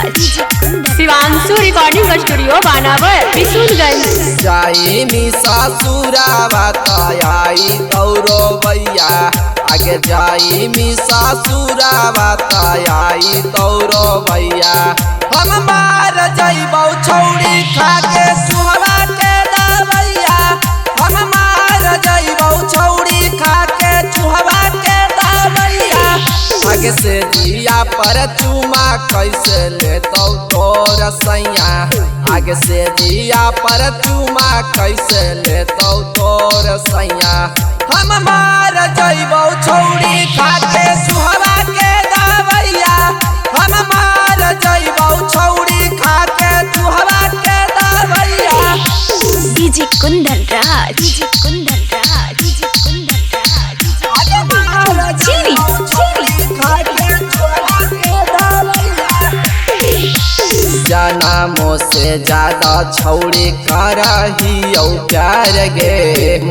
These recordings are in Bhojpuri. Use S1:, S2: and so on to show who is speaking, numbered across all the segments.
S1: राज शिवांशु रिकॉर्डिंग स्टूडियो बानावर बिशुनगंज।
S2: जाइनी ससुरावा तयाई तौरो भैया आगे जाइनी ससुरावा तयाई तौरो भैया हम मार जइबौ छौड़ी खाके सुहवा के दवैया हम मार जइबौ छौड़ी खाके सुहवा के दवैया आगे से जिया पर चुमा कैसे लेतौ तोर सैया आगे से जिया पर चुमा कैसे लेतौ तोर सैया हम मार जइबौ छौड़ी खाके सुहवा के दवैया हम मार जइबौ छौड़ी खाके सुहवा के दवैया।
S1: डीजे कुंदन राज डीजे कुंदन राज
S2: आगे मार जइबौ छौड़ी खाके सुहवा के दवैया। जन्मों से ज्यादा छौड़ी करहियो प्यार गे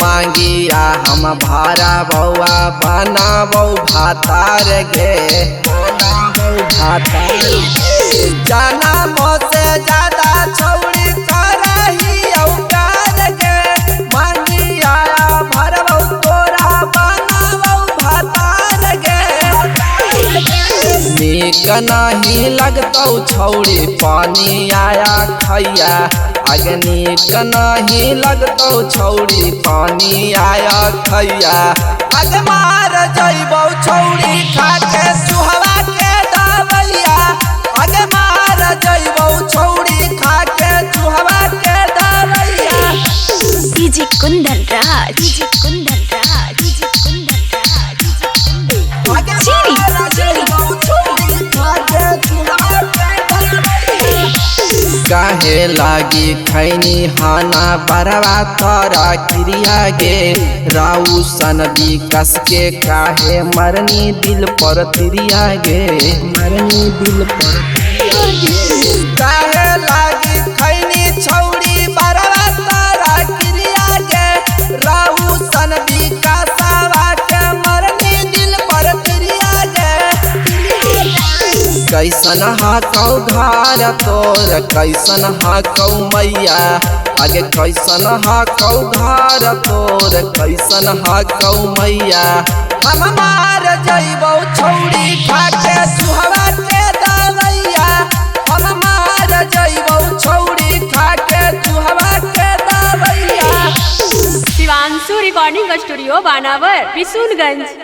S2: मांगिया हम भारा बउआ बनाबौ भातार गे जन्मों से ज्यादा छौड़ी करहियो प्यार गे मांगिया भरबौ तोरा बनाबौ भातार गे नीक नहीं लगतौ छौड़ी पानी आया खैया आगे नीक नहीं लगतौ छौड़ी पानी आया खैया आगे मार जइबौ छौड़ी खाके सुहवा के दवैया आगे मार जइबौ छौड़ी खाके सुहवा के दवैया।
S1: डीजे कुंदन राज डीजे कुंदन राज
S2: काहे लागी खैनी हाना बरवा तोरा क्रिया गे राउ सन विकस के काहे मरनी दिल पर तिरिया गे मरनी दिल पर काहे लागी खैनी छौड़ी बरवा तोरा क्रिया गे राउ सन विकसवा के मरनी दिल पर तिरिया गे कैसन हाकौ घर तोर कैसन हाकौ मैया आगे कैसन हाकौ घर तोर कैसन हाकौ मैया हम मार जइबौ छौड़ी खाके सुहवा के दवैया हम मार जइबौ छौड़ी खाके सुहवा के दवैया।
S3: शिवांशु रिकॉर्डिंग स्टूडियो बानावर बिशुनगंज।